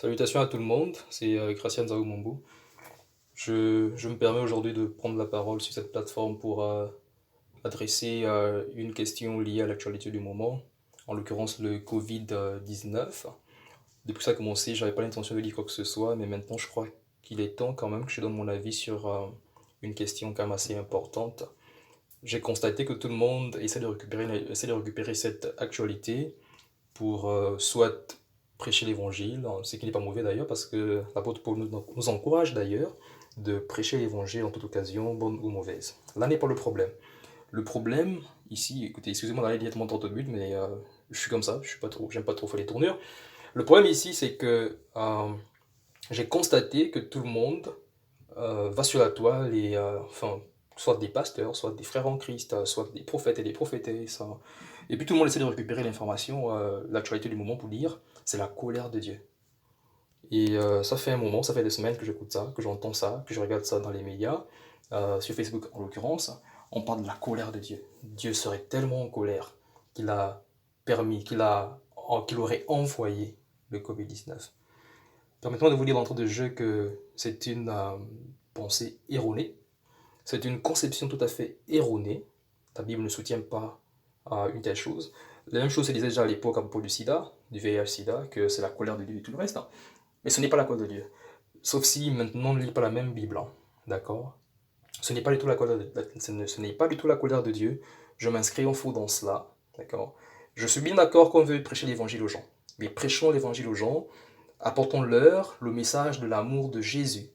Salutations à tout le monde, c'est Gracian Zaoumombo. Je me permets aujourd'hui de prendre la parole sur cette plateforme pour adresser une question liée à l'actualité du moment, en l'occurrence le Covid-19. Depuis que ça a commencé, j'avais pas l'intention de dire quoi que ce soit, mais maintenant je crois qu'il est temps quand même que je donne mon avis sur une question quand même assez importante. J'ai constaté que tout le monde essaie de récupérer cette actualité pour soit prêcher l'évangile, ce qui n'est pas mauvais d'ailleurs, parce que l'apôtre Paul nous encourage d'ailleurs de prêcher l'évangile en toute occasion, bonne ou mauvaise. Là n'est pas le problème. Le problème, ici, écoutez, excusez-moi d'aller directement droit au but, mais je suis comme ça, je suis pas trop, j'aime pas trop faire les tournures. Le problème ici, c'est que j'ai constaté que tout le monde va sur la toile et, enfin, soit des pasteurs, soit des frères en Christ, soit des prophètes et des prophétesses. Et puis tout le monde essaie de récupérer l'information, l'actualité du moment pour dire c'est la colère de Dieu. Et ça fait un moment, ça fait des semaines que j'écoute ça, que j'entends ça, que je regarde ça dans les médias, sur Facebook en l'occurrence. On parle de la colère de Dieu. Dieu serait tellement en colère qu'il a permis, qu'il aurait envoyé le Covid-19. Permettez-moi de vous dire d'entrée de jeu que c'est une pensée erronée, c'est une conception tout à fait erronée. La Bible ne soutient pas une telle chose. La même chose se disait déjà à l'époque à propos du sida, du VIH-sida, que c'est la colère de Dieu et tout le reste. Mais ce n'est pas la colère de Dieu. Sauf si maintenant on ne lit pas la même Bible. D'accord. Ce n'est pas du tout la colère de, ce n'est pas du tout la colère de Dieu. Je m'inscris en faux dans cela. D'accord. Je suis bien d'accord qu'on veut prêcher l'évangile aux gens. Mais prêchons l'évangile aux gens, apportons-leur le message de l'amour de Jésus.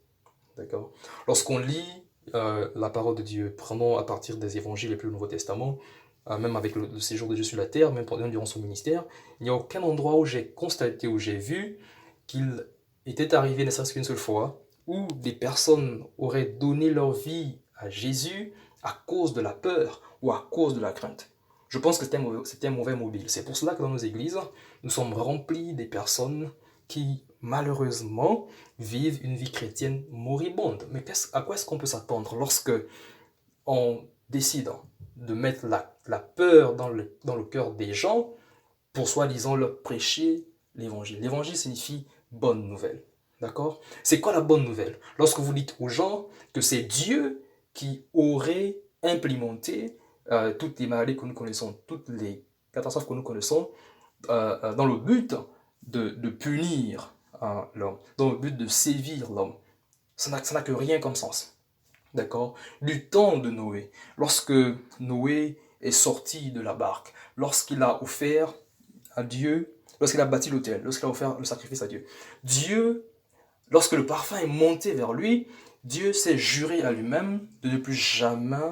D'accord. Lorsqu'on lit la parole de Dieu, prenons à partir des évangiles et plus le Nouveau Testament, même avec le séjour de Jésus sur la terre, même durant son ministère, il n'y a aucun endroit où j'ai constaté, où j'ai vu qu'il était arrivé, ne serait-ce qu'une seule fois, où des personnes auraient donné leur vie à Jésus à cause de la peur ou à cause de la crainte. Je pense que c'était un mauvais mobile. C'est pour cela que dans nos églises, nous sommes remplis des personnes qui, malheureusement, vivent une vie chrétienne moribonde. Mais à quoi est-ce qu'on peut s'attendre lorsque on décide de mettre la peur dans le cœur des gens pour soi-disant leur prêcher l'évangile? L'évangile signifie bonne nouvelle. D'accord? C'est quoi la bonne nouvelle? Lorsque vous dites aux gens que c'est Dieu qui aurait implémenté toutes les maladies que nous connaissons, toutes les catastrophes que nous connaissons, dans le but de punir l'homme, dans le but de sévir l'homme. Ça n'a que rien comme sens. D'accord? Du temps de Noé, lorsque Noé est sorti de la barque, lorsqu'il a offert à Dieu, lorsqu'il a bâti l'autel, lorsqu'il a offert le sacrifice à Dieu, Dieu, lorsque le parfum est monté vers lui, Dieu s'est juré à lui-même de ne plus jamais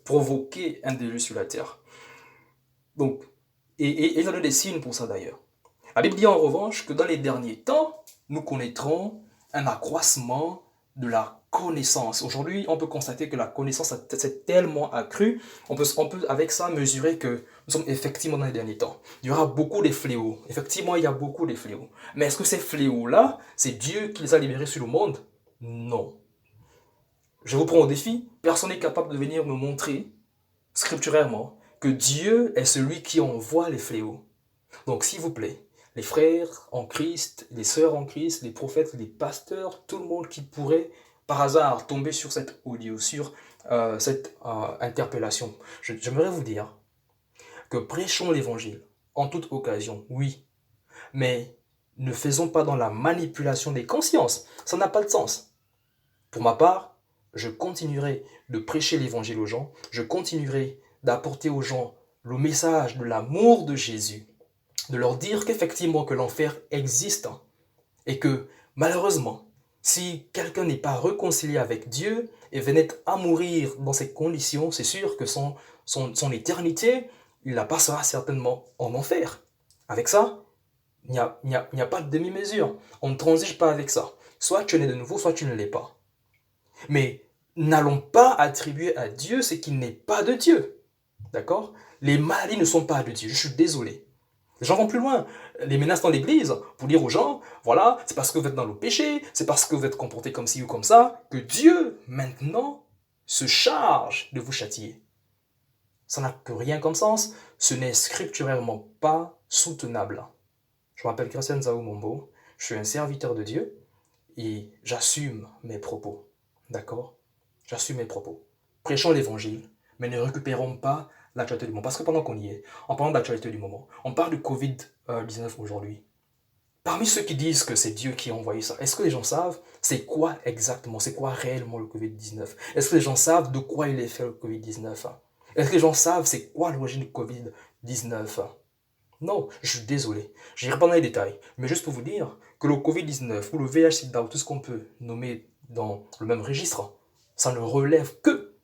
provoquer un déluge sur la terre. Donc, et il a donné des signes pour ça d'ailleurs. La Bible dit en revanche que dans les derniers temps, nous connaîtrons un accroissement de la connaissance. Aujourd'hui, on peut constater que la connaissance s'est tellement accrue, on peut avec ça mesurer que nous sommes effectivement dans les derniers temps. Il y aura beaucoup de fléaux. Effectivement, il y a beaucoup de fléaux. Mais est-ce que ces fléaux-là, c'est Dieu qui les a libérés sur le monde? Non. Je vous prends au défi. Personne n'est capable de venir me montrer, scripturairement, que Dieu est celui qui envoie les fléaux. Donc, s'il vous plaît, les frères en Christ, les sœurs en Christ, les prophètes, les pasteurs, tout le monde qui pourrait par hasard tomber sur cette audio, sur cette interpellation, j'aimerais vous dire que prêchons l'évangile en toute occasion, oui, mais ne faisons pas dans la manipulation des consciences. Ça n'a pas de sens. Pour ma part, je continuerai de prêcher l'évangile aux gens, je continuerai d'apporter aux gens le message de l'amour de Jésus, de leur dire qu'effectivement que l'enfer existe et que malheureusement, si quelqu'un n'est pas réconcilié avec Dieu et venait à mourir dans ces conditions, c'est sûr que son éternité, il la passera certainement en enfer. Avec ça, il n'y a pas de demi-mesure. On ne transige pas avec ça. Soit tu es né de nouveau, soit tu ne l'es pas. Mais n'allons pas attribuer à Dieu ce qui n'est pas de Dieu. D'accord? Les maladies ne sont pas de Dieu. Je suis désolé. Les gens vont plus loin. Les menaces dans l'église pour dire aux gens, voilà, c'est parce que vous êtes dans le péché, c'est parce que vous êtes comporté comme ci ou comme ça, que Dieu, maintenant, se charge de vous châtier. Ça n'a que rien comme sens. Ce n'est scripturairement pas soutenable. Je m'appelle Christian Zao Mombo, je suis un serviteur de Dieu et j'assume mes propos. D'accord? J'assume mes propos. Prêchons l'évangile, mais ne récupérons pas l'actualité du moment. Parce que pendant qu'on y est, en parlant de l'actualité du moment, on parle du Covid-19 aujourd'hui. Parmi ceux qui disent que c'est Dieu qui a envoyé ça, est-ce que les gens savent c'est quoi exactement, c'est quoi réellement le Covid-19? Est-ce que les gens savent de quoi il est fait le Covid-19? Est-ce que les gens savent c'est quoi l'origine du Covid-19? Non, je suis désolé. Je n'irai pas dans les détails, mais juste pour vous dire que le Covid-19 ou le VIH-Sida ou tout ce qu'on peut nommer dans le même registre, ça ne relève que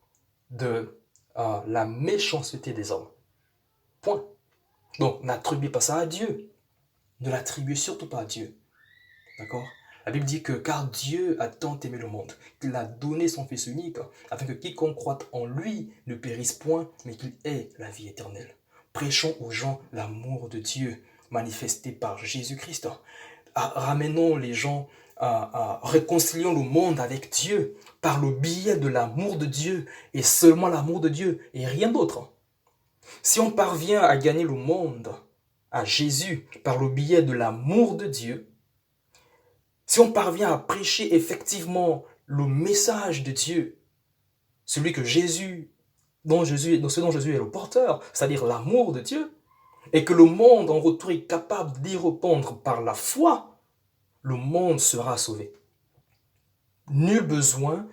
de la méchanceté des hommes. Point. Donc, n'attribuez pas ça à Dieu. Ne l'attribuez surtout pas à Dieu. D'accord? La Bible dit que car Dieu a tant aimé le monde, qu'il a donné son Fils unique, afin que quiconque croit en lui ne périsse point, mais qu'il ait la vie éternelle. Prêchons aux gens l'amour de Dieu manifesté par Jésus-Christ. Ramenons les gens, réconcilions le monde avec Dieu par le biais de l'amour de Dieu et seulement l'amour de Dieu et rien d'autre. Si on parvient à gagner le monde à Jésus par le biais de l'amour de Dieu, si on parvient à prêcher effectivement le message de Dieu, celui que Jésus, ce dont Jésus est le porteur, c'est-à-dire l'amour de Dieu, et que le monde en retour est capable d'y répondre par la foi, le monde sera sauvé. Nul besoin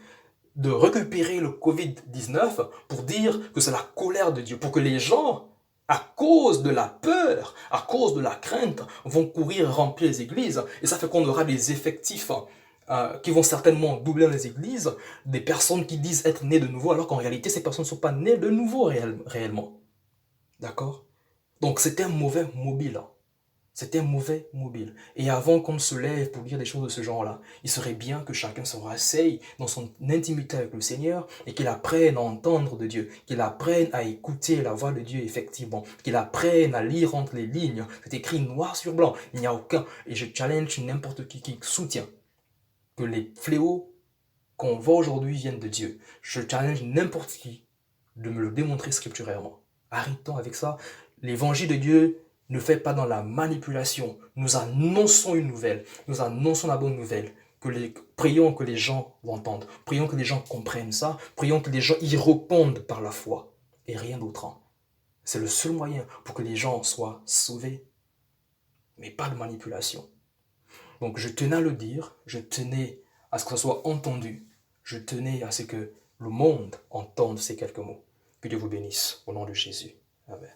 de récupérer le Covid-19 pour dire que c'est la colère de Dieu, pour que les gens, à cause de la peur, à cause de la crainte, vont courir remplir les églises. Et ça fait qu'on aura des effectifs qui vont certainement doubler les églises, des personnes qui disent être nées de nouveau, alors qu'en réalité, ces personnes ne sont pas nées de nouveau réellement. D'accord? Donc c'était un mauvais mobile. C'était un mauvais mobile. Et avant qu'on ne se lève pour dire des choses de ce genre-là, il serait bien que chacun se rasseye dans son intimité avec le Seigneur et qu'il apprenne à entendre de Dieu, qu'il apprenne à écouter la voix de Dieu effectivement, qu'il apprenne à lire entre les lignes. C'est écrit noir sur blanc. Il n'y a aucun, et je challenge n'importe qui soutient que les fléaux qu'on voit aujourd'hui viennent de Dieu. Je challenge n'importe qui de me le démontrer scripturairement. Arrêtons avec ça. L'évangile de Dieu ne fait pas dans la manipulation. Nous annonçons une nouvelle. Nous annonçons la bonne nouvelle. Prions que les gens l'entendent. Prions que les gens comprennent ça. Prions que les gens y répondent par la foi. Et rien d'autre. C'est le seul moyen pour que les gens soient sauvés. Mais pas de manipulation. Donc je tenais à le dire. Je tenais à ce que ça soit entendu. Je tenais à ce que le monde entende ces quelques mots. Que Dieu vous bénisse au nom de Jésus. Amen.